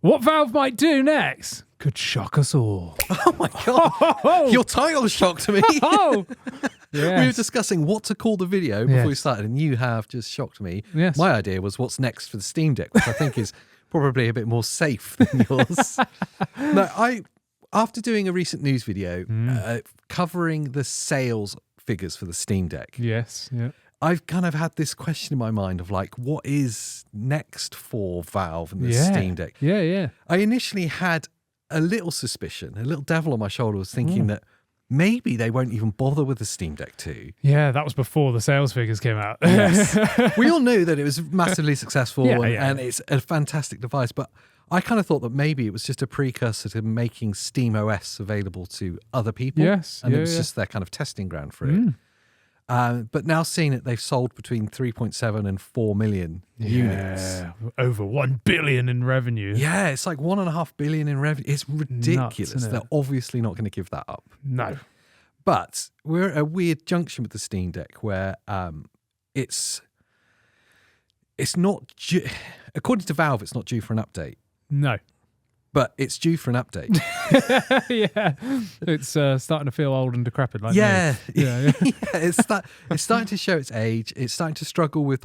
What Valve might do next could shock us all. Oh my God. Your title shocked me. Oh, yes. We were discussing what to call the video before we started, and you have just shocked me. Yes. My idea was what's next for the Steam Deck, which I think is probably a bit more safe than yours. No, after doing a recent news video covering the sales figures for the Steam Deck, Yes. Yeah. I've kind of had this question in my mind of like, what is next for Valve and the Steam Deck? Yeah. Yeah. I initially had a little suspicion, a little devil on my shoulder was thinking that maybe they won't even bother with the Steam Deck 2. Yeah. That was before the sales figures came out. Yes. We all knew that it was massively successful and it's a fantastic device, but I kind of thought that maybe it was just a precursor to making Steam OS available to other people. Yes. And it was just their kind of testing ground for it. But now seeing that they've sold between 3.7 and 4 million units. Over 1 billion in revenue. Yeah, it's like 1.5 billion in revenue. It's ridiculous. Nuts, They're obviously not going to give that up. No. But we're at a weird junction with the Steam Deck where it's not according to Valve, it's not due for an update. No. But it's due for an update. Yeah. It's starting to feel old and decrepit like Yeah. me. Yeah. It's starting to show its age. It's starting to struggle with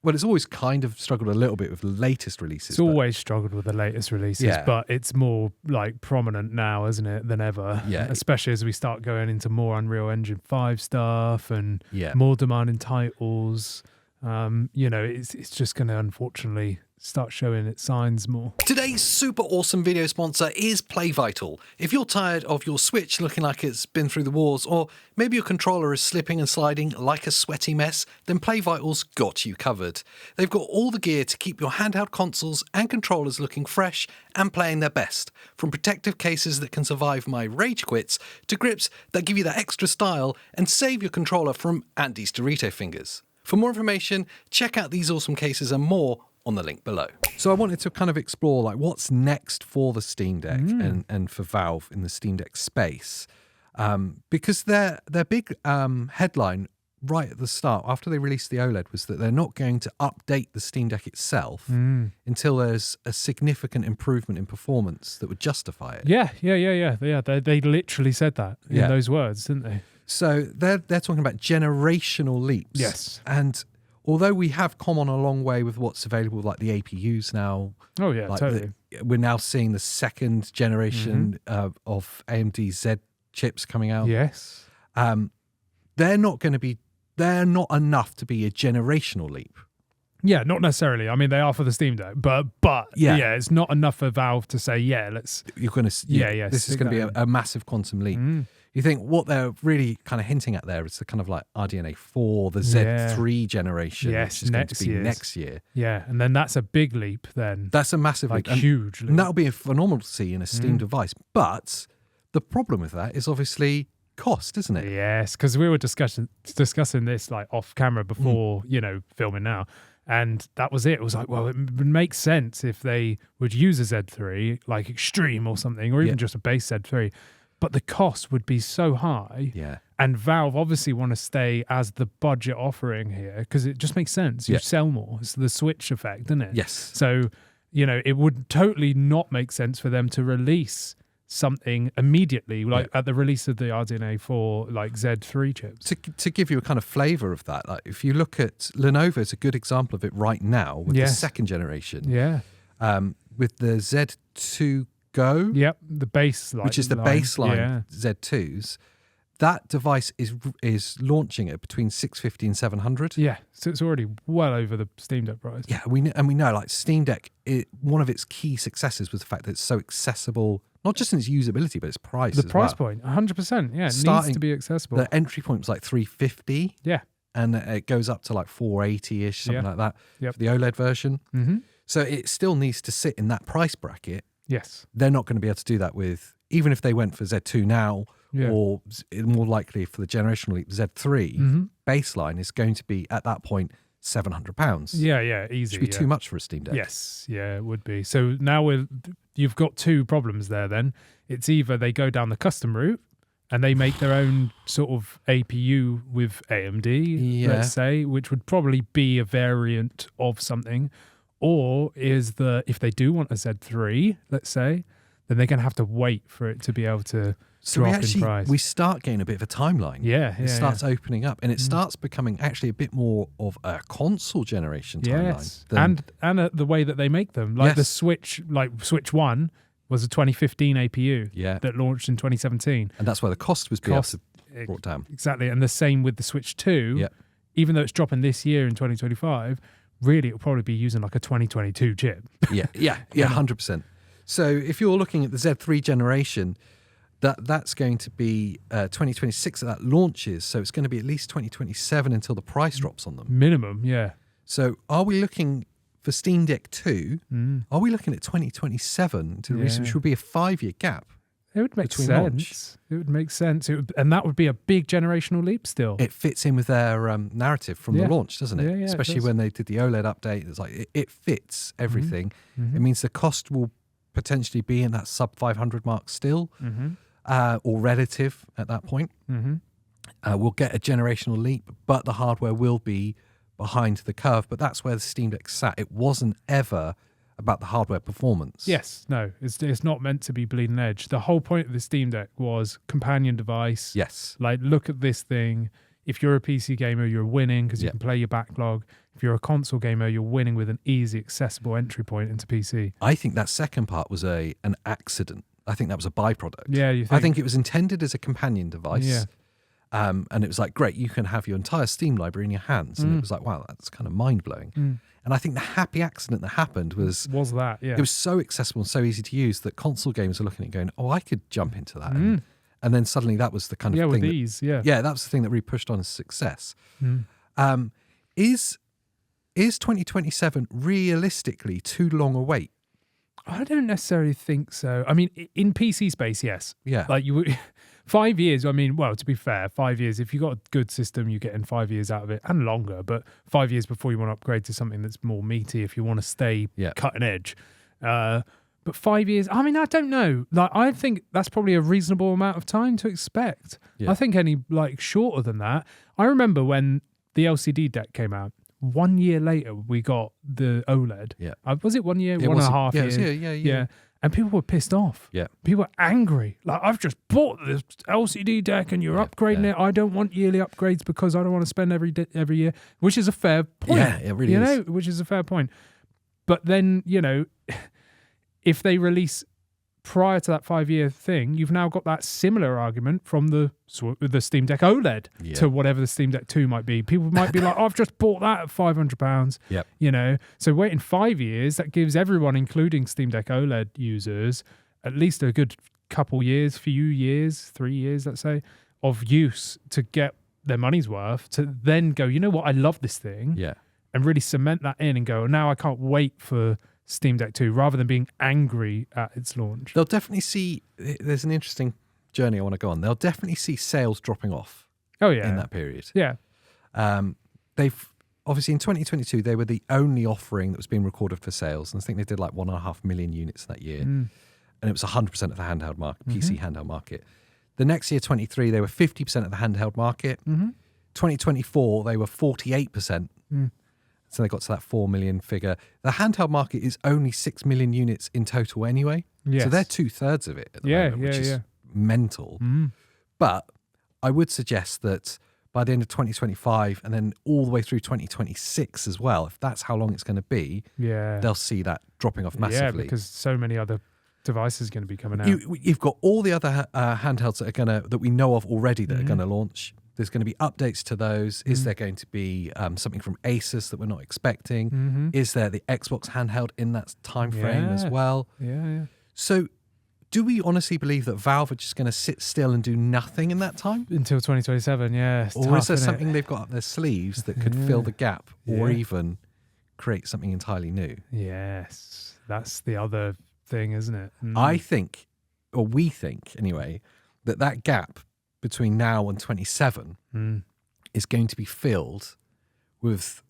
it's always kind of struggled a little bit with the latest releases. It's always struggled with the latest releases, but it's more like prominent now, isn't it, than ever? Yeah. Especially as we start going into more Unreal Engine 5 stuff and more demanding titles. It's just going to unfortunately start showing its signs more. Today's super awesome video sponsor is Play Vital. If you're tired of your Switch looking like it's been through the wars, or maybe your controller is slipping and sliding like a sweaty mess, then Play Vital's got you covered. They've got all the gear to keep your handheld consoles and controllers looking fresh and playing their best. From protective cases that can survive my rage quits, to grips that give you that extra style and save your controller from Andy's Dorito fingers. For more information, check out these awesome cases and more on the link below. So I wanted to kind of explore what's next for the Steam Deck and for Valve in the Steam Deck space, because their big headline right at the start after they released the OLED was that they're not going to update the Steam Deck itself until there's a significant improvement in performance that would justify it. Yeah. They literally said that in those words, didn't they? So they're talking about generational leaps. Yes. And although we have come on a long way with what's available, like the APUs now. Oh, yeah, totally. We're now seeing the second generation of AMD Z chips coming out. Yes. They're not enough to be a generational leap. Yeah, not necessarily. I mean, they are for the Steam Deck, but it's not enough for Valve to say, let's... You're going to... this is going to be a massive quantum leap. You think what they're really kind of hinting at there is the kind of like RDNA 4, the Z3 generation, which is going to be next year. Yeah, and then that's a big leap then. That's a massive leap. Huge leap. And that'll be phenomenal to see in a Steam device. But the problem with that is obviously cost, isn't it? Yes, because we were discussing this like off camera before, filming now. And that was it. It was like, well, it would make sense if they would use a Z3, like Extreme or something, or even just a base Z3. But the cost would be so high. Yeah. And Valve obviously want to stay as the budget offering here because it just makes sense. You sell more. It's the Switch effect, isn't it? Yes. So, it would totally not make sense for them to release something immediately, like at the release of the RDNA 4, like Z3 chips. To give you a kind of flavour of that, like if you look at Lenovo, is a good example of it right now with the second generation. Yeah. With the Z2 Go. Yep, the baseline. Which is the baseline Z2s. That device is launching at between 650 and 700. Yeah, so it's already well over the Steam Deck price. Yeah, we know like Steam Deck, one of its key successes was the fact that it's so accessible, not just in its usability, but its price. The price point, 100%. Yeah, it needs to be accessible. The entry point was like 350. Yeah. And it goes up to like 480-ish, something like that for the OLED version. Mm-hmm. So it still needs to sit in that price bracket. Yes. They're not going to be able to do that with, even if they went for Z2 now, or more likely for the generational leap, Z3 baseline is going to be at that point £700. Yeah, easy. Which would be too much for a Steam Deck. Yes, it would be. So now you've got two problems there then. It's either they go down the custom route and they make their own sort of APU with AMD, let's say, which would probably be a variant of something, Or is if they do want a Z3, let's say, then they're going to have to wait for it to be able to drop in price. We start getting a bit of a timeline. Yeah, It starts opening up, and it starts becoming actually a bit more of a console generation timeline. Yes, and the way that they make them. Like the Switch, like Switch 1 was a 2015 APU that launched in 2017. And that's why the cost was brought down. Exactly, and the same with the Switch 2. Even though it's dropping this year in 2025, really it'll probably be using like a 2022 chip. Yeah, 100%. So if you're looking at the Z3 generation, that's going to be 2026 that launches. So it's going to be at least 2027 until the price drops on them. Minimum, yeah. So are we looking for Steam Deck 2? Are we looking at 2027 to release, which would be a 5-year gap? It would make sense. It would make sense. And that would be a big generational leap still. It fits in with their narrative from the launch, doesn't it? Yeah, especially when they did the OLED update. It's like it fits everything. Mm-hmm. It means the cost will potentially be in that sub 500 mark still, or relative at that point. We'll get a generational leap, but the hardware will be behind the curve. But that's where the Steam Deck sat. It wasn't ever about the hardware performance. Yes, no, it's not meant to be bleeding edge. The whole point of the Steam Deck was companion device. Yes. Like, look at this thing. If you're a PC gamer, you're winning because you can play your backlog. If you're a console gamer, you're winning with an easy, accessible entry point into PC. I think that second part was an accident. I think that was a byproduct. Yeah, you think? I think it was intended as a companion device. Yeah. And it was like, great, you can have your entire Steam library in your hands. And it was like, wow, that's kind of mind-blowing. And I think the happy accident that happened was that, yeah. It was so accessible and so easy to use that console gamers are looking at it going, oh, I could jump into that. And then suddenly that was the kind of thing. With ease, Yeah, that was the thing that really pushed on as success. Is 2027 realistically too long a wait? I don't necessarily think so. I mean, in PC space, yes. Yeah. Like 5 years, I mean, well, to be fair, 5 years, if you've got a good system, you get in 5 years out of it and longer, but 5 years before you want to upgrade to something that's more meaty if you want to stay cutting edge. But 5 years, I mean, I don't know. Like, I think that's probably a reasonable amount of time to expect. Yeah. I think any shorter than that. I remember when the LCD deck came out. 1 year later, we got the OLED. Yeah. Was it 1 year? 1.5 years? Yeah. And people were pissed off. Yeah. People were angry. Like, I've just bought this LCD deck and you're upgrading it. I don't want yearly upgrades because I don't want to spend every year, which is a fair point. Yeah, it really is. Which is a fair point. But then, if they release prior to that 5 year thing, you've now got that similar argument from the Steam Deck OLED to whatever the Steam Deck 2 might be. People might be like, oh, I've just bought that at £500. Yep. So waiting 5 years, that gives everyone, including Steam Deck OLED users, at least a good couple years, 3 years, let's say, of use to get their money's worth, to then go, you know what, I love this thing. Yeah. And really cement that in and go, now I can't wait for Steam Deck 2, rather than being angry at its launch. They'll definitely see, there's an interesting journey I want to go on. They'll definitely see sales dropping off. Oh, yeah. In that period. Yeah. They've, obviously in 2022, they were the only offering that was being recorded for sales. And I think they did like 1.5 million units that year. And it was 100% of the handheld market, PC handheld market. The next year, 23, they were 50% of the handheld market. 2024, they were 48%. So they got to that 4 million figure. The handheld market is only 6 million units in total anyway. Yes. So they're 2/3 of it at the moment, which is mental. But I would suggest that by the end of 2025 and then all the way through 2026 as well, if that's how long it's going to be, they'll see that dropping off massively. Yeah, because so many other devices are going to be coming out. You've got all the other handhelds that we know of already that are going to launch. There's going to be updates to those. Is there going to be something from Asus that we're not expecting? Is there the Xbox handheld in that time frame as well? Yeah. So do we honestly believe that Valve are just going to sit still and do nothing in that time? Until 2027, yeah. Or is there something they've got up their sleeves that could fill the gap or even create something entirely new? Yes. That's the other thing, isn't it? I think, or we think anyway, that gap between now and 27 is going to be filled with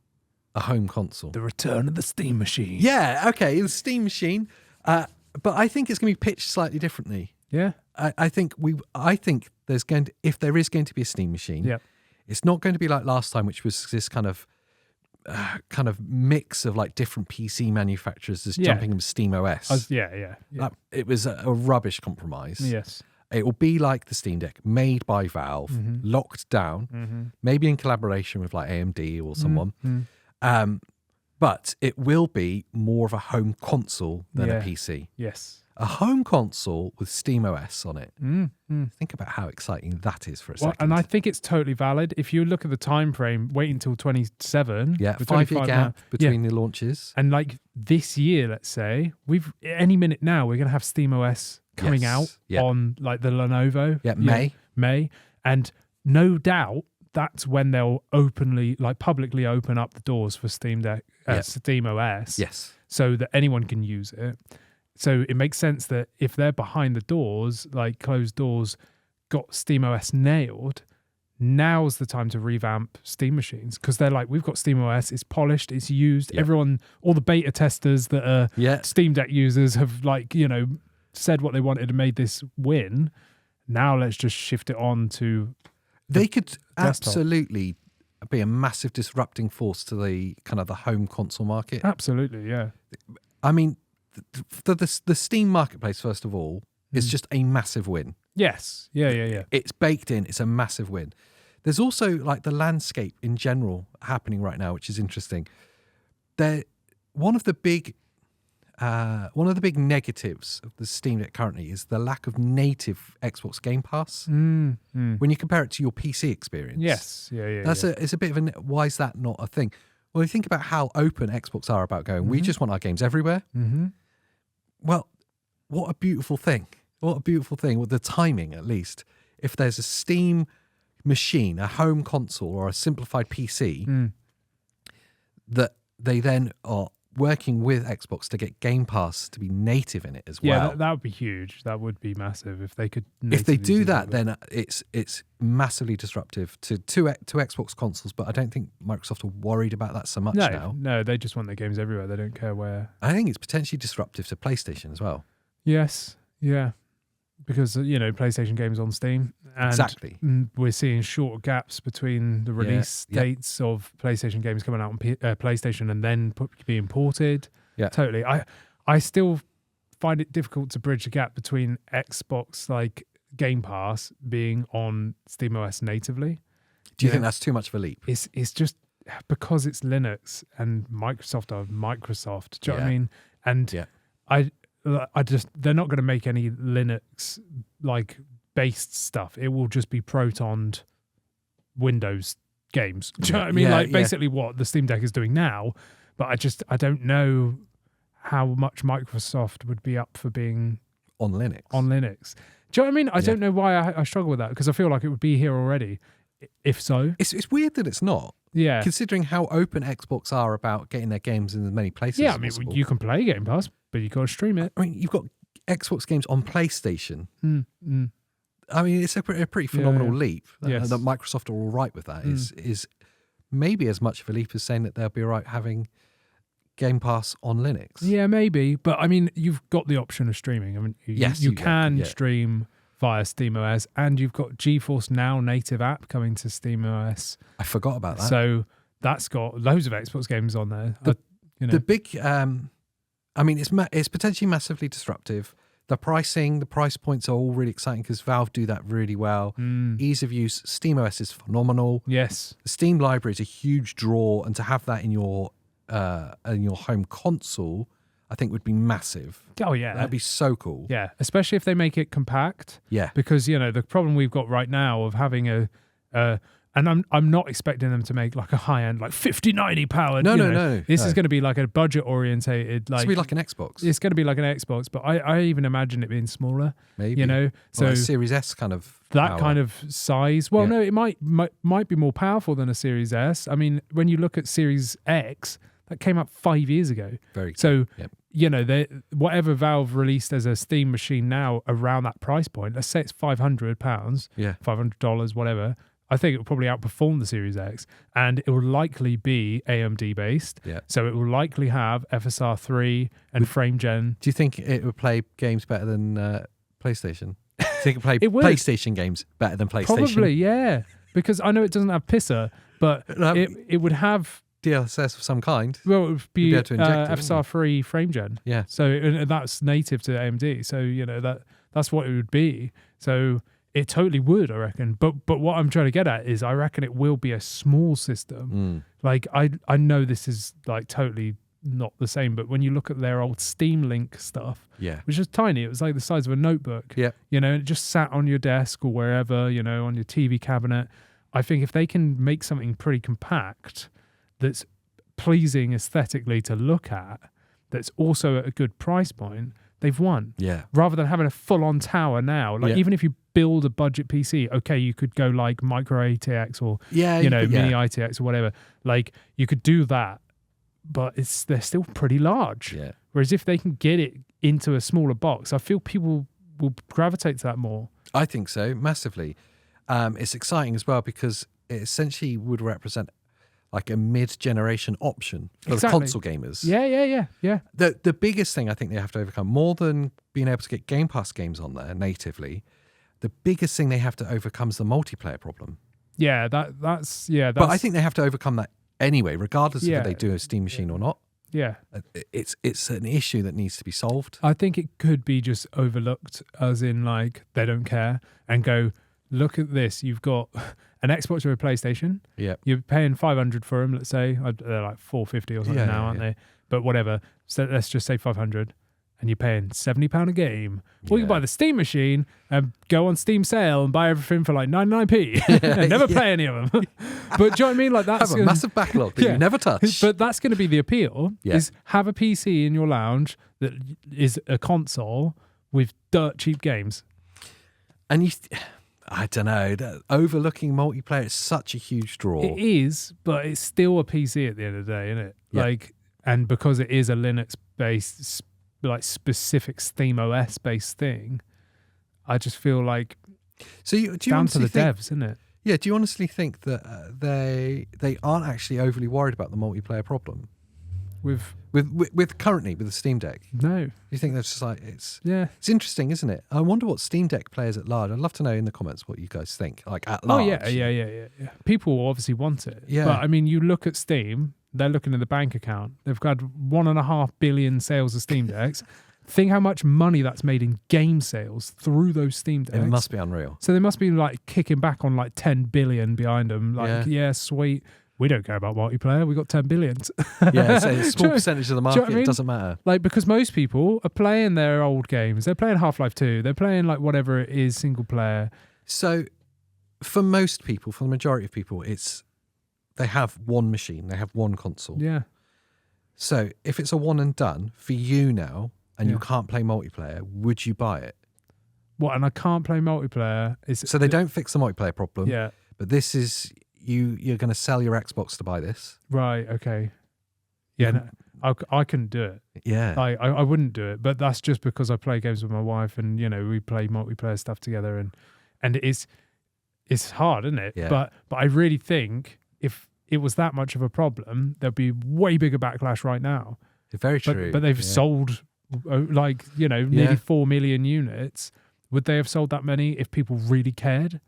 a home console. The return of the Steam machine. Yeah, okay, the Steam machine. But I think it's going to be pitched slightly differently. Yeah. I think there's going to, if there is going to be a Steam machine, it's not going to be like last time, which was this kind of kind of mix of like different PC manufacturers as jumping into Steam OS. Yeah. It was a rubbish compromise. Yes. It will be like the Steam Deck, made by Valve, locked down, maybe in collaboration with like AMD or someone. But it will be more of a home console than a PC. Yes. A home console with Steam OS on it. Think about how exciting that is for a second. And I think it's totally valid. If you look at the time frame, wait until 27. Yeah, 5-year gap between the launches. And like this year, let's say, any minute now, we're going to have Steam OS coming out on like the Lenovo. Yeah, May. And no doubt that's when they'll publicly open up the doors for Steam OS. Yes. So that anyone can use it. So it makes sense that if they're behind the doors, like closed doors, got Steam OS nailed, now's the time to revamp Steam machines, because they're like, we've got Steam OS, it's polished, it's used. Everyone, all the beta testers that are Steam Deck users have said what they wanted and made this win. Now let's just shift it on to they could absolutely be a massive disrupting force to the kind of the home console market. Absolutely, yeah. I mean, the Steam marketplace, first of all, is just a massive win. Yes. Yeah. It's baked in. It's a massive win. There's also like the landscape in general happening right now, which is interesting. One of the big negatives of the Steam Deck currently is the lack of native Xbox Game Pass. When you compare it to your PC experience. Yes. Yeah. It's a bit of why is that not a thing? Well, you think about how open Xbox are about going, we just want our games everywhere. Well, what a beautiful thing. What a beautiful thing, with the timing at least. If there's a Steam machine, a home console, or a simplified PC, that they then are working with Xbox to get Game Pass to be native in it as well. Yeah, that would be huge. That would be massive if they could. If they do that, then it's massively disruptive to Xbox consoles. But I don't think Microsoft are worried about that so much now. No, they just want their games everywhere. They don't care where. I think it's potentially disruptive to PlayStation as well. Yes, yeah, because PlayStation games on Steam, and exactly. We're seeing short gaps between the release dates of PlayStation games coming out on PlayStation and then being ported. Yeah, totally. I still find it difficult to bridge the gap between Xbox like Game Pass being on SteamOS natively. Do you think that's too much of a leap? It's just because it's Linux and Microsoft are Microsoft. Do you know what I mean? And I just, they're not going to make any Linux like based stuff. It will just be Protoned Windows games. Do you know what I mean? Basically what the Steam Deck is doing now. But I don't know how much Microsoft would be up for being on Linux. Do you know what I mean? I don't know why I struggle with that, because I feel like it would be here already. If so, it's weird that it's not. Yeah, considering how open Xbox are about getting their games in as many places. Yeah, I mean, you can play Game Pass, but you got to stream it. I mean, you've got Xbox games on PlayStation. I mean, it's a pretty phenomenal leap. That Microsoft are all right with that is maybe as much of a leap as saying that they'll be all right having Game Pass on Linux. Yeah, maybe. But I mean, you've got the option of streaming. I mean, you can stream via SteamOS, and you've got GeForce Now native app coming to SteamOS. I forgot about that. So that's got loads of Xbox games on there. The big, I mean, it's potentially massively disruptive. The pricing, the price points are all really exciting because Valve do that really well. Ease of use, SteamOS is phenomenal. Yes, the Steam library is a huge draw, and to have that in your home console, I think would be massive. Oh yeah, that'd be so cool. Yeah, especially if they make it compact. Yeah, because the problem we've got right now of having and I'm not expecting them to make like a high end like 5090 powered. No. This is going to be like a budget orientated. Like, it's going to be like an Xbox. It's going to be like an Xbox, but I even imagine it being smaller. Maybe so like Series S kind of that kind of size. Well, no, it might be more powerful than a Series S. I mean, when you look at Series X, that came out 5 years ago. Very so. Yep. Whatever Valve released as a Steam machine now around that price point, let's say it's £500, $500, whatever. I think it will probably outperform the Series X, and it will likely be AMD based. Yeah. So it will likely have FSR 3 and frame gen. Do you think it would play games better than PlayStation? Do you think it would play PlayStation games better than PlayStation? Probably, yeah. Because I know it doesn't have Pisser, but it would have DLSS of some kind. Well, it would You'd be be able to inject it, FSR3 frame gen. Yeah. So and that's native to AMD. So that's what it would be. So it totally would, I reckon. But what I'm trying to get at is I reckon it will be a small system. Like I know this is like totally not the same, but when you look at their old Steam Link stuff, which was tiny, it was like the size of a notebook. Yeah. It just sat on your desk or wherever, on your TV cabinet. I think if they can make something pretty compact that's pleasing aesthetically to look at, that's also at a good price point, they've won. Yeah. Rather than having a full-on tower now. Like even if you build a budget PC, okay, you could go like micro ATX or mini ITX or whatever. Like you could do that, but they're still pretty large. Yeah. Whereas if they can get it into a smaller box, I feel people will gravitate to that more. I think so, massively. It's exciting as well because it essentially would represent like a mid-generation option for the console gamers. Yeah. The biggest thing I think they have to overcome, more than being able to get Game Pass games on there natively, the biggest thing they have to overcome is the multiplayer problem. Yeah, that's. But I think they have to overcome that anyway, regardless of if they do a Steam machine or not. Yeah. It's an issue that needs to be solved. I think it could be just overlooked, as in like they don't care and go, look at this. You've got an Xbox or a PlayStation. Yeah. You're paying $500 for them, let's say. They're like $450 or something now, aren't they? But whatever. So let's just say $500. And you're paying £70 a game. Or you can buy the Steam machine and go on Steam sale and buy everything for like 99p and never play any of them. But do you know what I mean? Like that's have a massive backlog that you never touch. But that's going to be the appeal, is have a PC in your lounge that is a console with dirt cheap games. And I don't know, overlooking multiplayer is such a huge draw. It is, but it's still a PC at the end of the day, isn't it? Yeah. Like, and because it is a Linux-based, like specific Steam OS-based thing, I just feel like do you down to the devs, isn't it? Yeah. Do you honestly think that they aren't actually overly worried about the multiplayer problem with currently with the Steam Deck? No. You think that's just like it's interesting, isn't it? I wonder what Steam Deck players at large. I'd love to know in the comments what you guys think. Like at large. Oh yeah. People obviously want it. Yeah. But I mean, you look at Steam. They're looking at the bank account. They've got 1.5 billion sales of Steam Decks. Think how much money that's made in game sales through those Steam Decks. It must be unreal. So they must be like kicking back on like 10 billion behind them. Like, yeah sweet. We don't care about multiplayer. We got 10 billion. Yeah, so it's a small percentage of the market. I mean? It doesn't matter. Like, because most people are playing their old games. They're playing Half-Life 2. They're playing like whatever it is, single player. So for most people, for the majority of people, they have one machine. They have one console. Yeah. So if it's a one and done for you now and you can't play multiplayer, would you buy it? What, and I can't play multiplayer? So they don't fix the multiplayer problem. Yeah. But this is... You're going to sell your Xbox to buy this. Right, okay. Yeah, no, I couldn't do it. Yeah. I wouldn't do it, but that's just because I play games with my wife and, we play multiplayer stuff together and it's hard, isn't it? Yeah. But I really think if it was that much of a problem, there'd be way bigger backlash right now. Very true. But they've sold nearly 4 million units. Would they have sold that many if people really cared?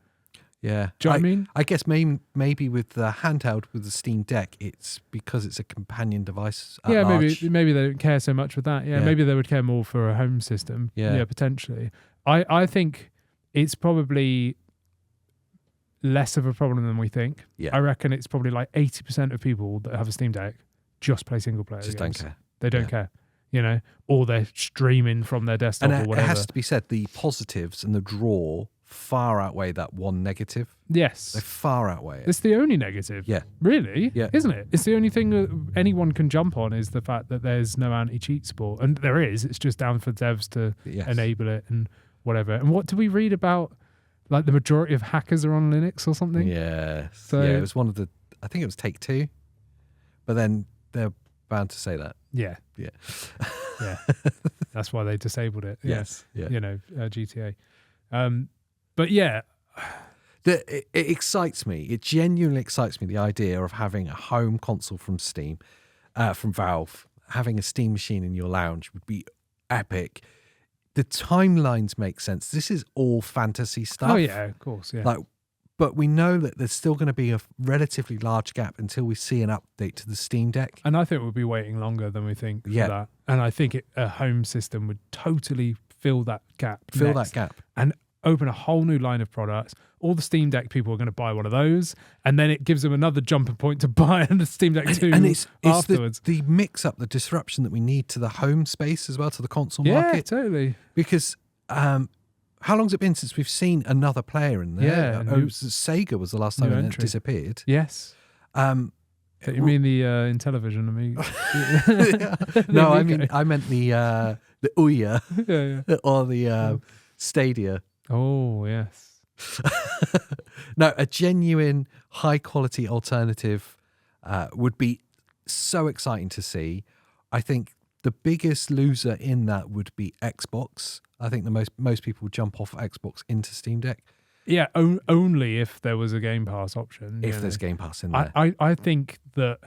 Yeah. Do you know what I mean? I guess maybe with the handheld, with the Steam Deck, it's because it's a companion device at large. maybe they don't care so much with that. Yeah, maybe they would care more for a home system. Yeah, potentially. I think it's probably less of a problem than we think. Yeah. I reckon it's probably like 80% of people that have a Steam Deck just play single player games. Don't care. They don't care. Or they're streaming from their desktop or whatever. It has to be said, the positives and the draw far outweigh that one negative. Yes. They far outweigh it. It's the only negative. Yeah. Really? Yeah. Isn't it? It's the only thing that anyone can jump on is the fact that there's no anti-cheat support. And there is. It's just down for devs to enable it and whatever. And what do we read about? Like the majority of hackers are on Linux or something? Yeah. So, it was I think it was Take-Two. But then they're bound to say that. Yeah. Yeah. Yeah. That's why they disabled it. Yes. Yeah. GTA. But yeah. It excites me. It genuinely excites me, the idea of having a home console from Steam, from Valve. Having a Steam machine in your lounge would be epic. The timelines make sense. This is all fantasy stuff. Oh, yeah, of course. Yeah. Like but we know that there's still going to be a relatively large gap until we see an update to the Steam Deck. And I think we'll be waiting longer than we think for Yeah. that. And I think a home system would totally fill that gap. That gap. And open a whole new line of products. All the Steam Deck people are going to buy one of those, and then it gives them another jumping point to buy the Steam Deck 2 and it's afterwards. the mix-up, the disruption that we need to the home space as well, to the console Yeah, market. totally. Because how long's it been since we've seen another player in there? Yeah, Sega was the last time it disappeared. Yes. You mean the Intellivision? I mean, No, I meant the Ouya yeah. or the Stadia. Oh yes. No, a genuine high quality alternative would be so exciting to see. I think the biggest loser in that would be Xbox. I think the most people would jump off Xbox into Steam Deck. Yeah, only if there was a Game Pass option. If there's Game Pass in there. I think that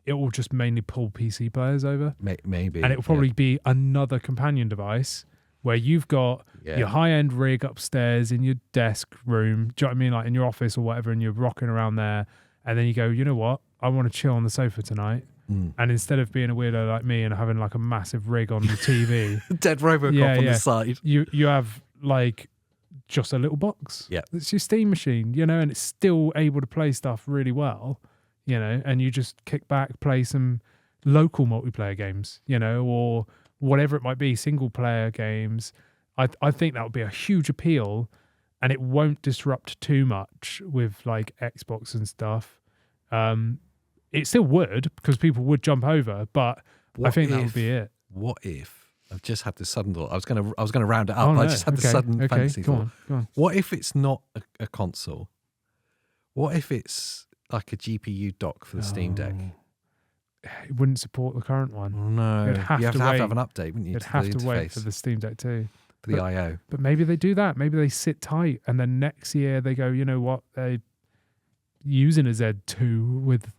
it will just mainly pull PC players over. Maybe. And it will probably be another companion device where you've got your high-end rig upstairs in your desk room, do you know what I mean? Like in your office or whatever, and you're rocking around there. And then you go, you know what? I want to chill on the sofa tonight. And instead of being a weirdo like me and having like a massive rig on the TV. Dead Robocop on the side. You have like just a little box. Yeah. It's your Steam machine, you know, and it's still able to play stuff really well, you know, and you just kick back, play some local multiplayer games, you know, or whatever it might be, single player games. I think that would be a huge appeal, and it won't disrupt too much with like Xbox and stuff. It still would, because people would jump over, but I think that would be it. What if I've just had this sudden thought? I was gonna round it up. I just had the sudden fantasy thought. Go on. What if it's not a console? What if it's like a GPU dock for the Steam Deck? It wouldn't support the current one. No, you'd have to have an update, wouldn't you? You'd have to wait for the Steam Deck 2. For the I/O. But maybe they do that. Maybe they sit tight, and then next year they go, you know what? They're using a Z2 with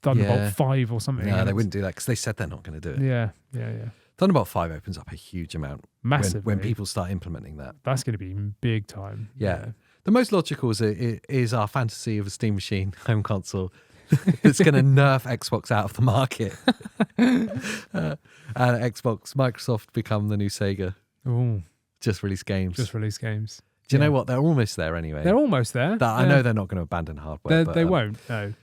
Thunderbolt 5 or something. No, they wouldn't do that because they said they're not going to do it. Yeah. Thunderbolt 5 opens up a huge amount. Massively. When people start implementing that. That's going to be big time. Yeah. The most logical is our fantasy of a Steam machine home console that's going to nerf Xbox out of the market. And Xbox, Microsoft become the new Sega. Ooh. Just release games. Do you know what? They're almost there anyway. They're almost there. I know they're not going to abandon hardware. They won't, no.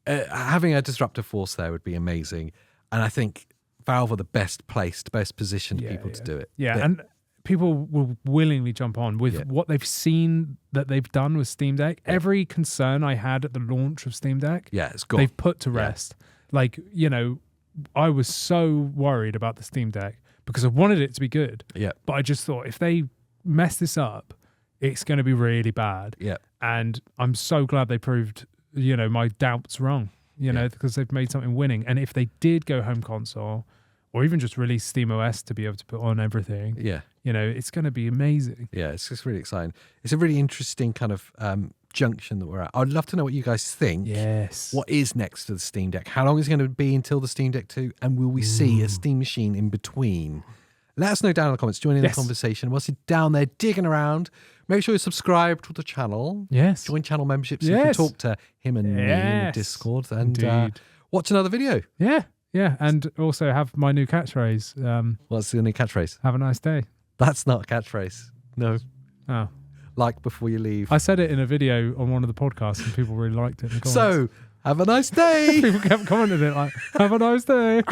Having a disruptive force there would be amazing. And I think Valve are the best positioned people to do it. Yeah, and people will willingly jump on with what they've seen that they've done with Steam Deck. Every concern I had at the launch of Steam Deck, it's gone. They've put to rest. Like, you know, I was so worried about the Steam Deck because I wanted it to be good. Yeah. But I just thought if they mess this up, it's going to be really bad. Yeah. And I'm so glad they proved, you know, my doubts wrong, you know, because they've made something winning. And if they did go home console or even just release SteamOS to be able to put on everything, you know, it's going to be amazing. Yeah, it's just really exciting. It's a really interesting kind of junction that we're at. I'd love to know what you guys think. Yes. What is next for the Steam Deck? How long is it going to be until the Steam Deck 2? And will we see a Steam machine in between? Let us know down in the comments. Join in the conversation. Whilst you're down there digging around, make sure you subscribe to the channel. Yes. Join channel memberships. So you can talk to him and me in the Discord. And watch another video. Yeah. Yeah. And also have my new catchphrase. What's the new catchphrase? Have a nice day. That's not a catchphrase. No. Oh. Like before you leave. I said it in a video on one of the podcasts and people really liked it in the comments. So, have a nice day. People kept commenting it like, have a nice day.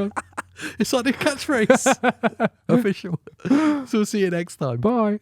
It's our new catchphrase. Official. So we'll see you next time. Bye.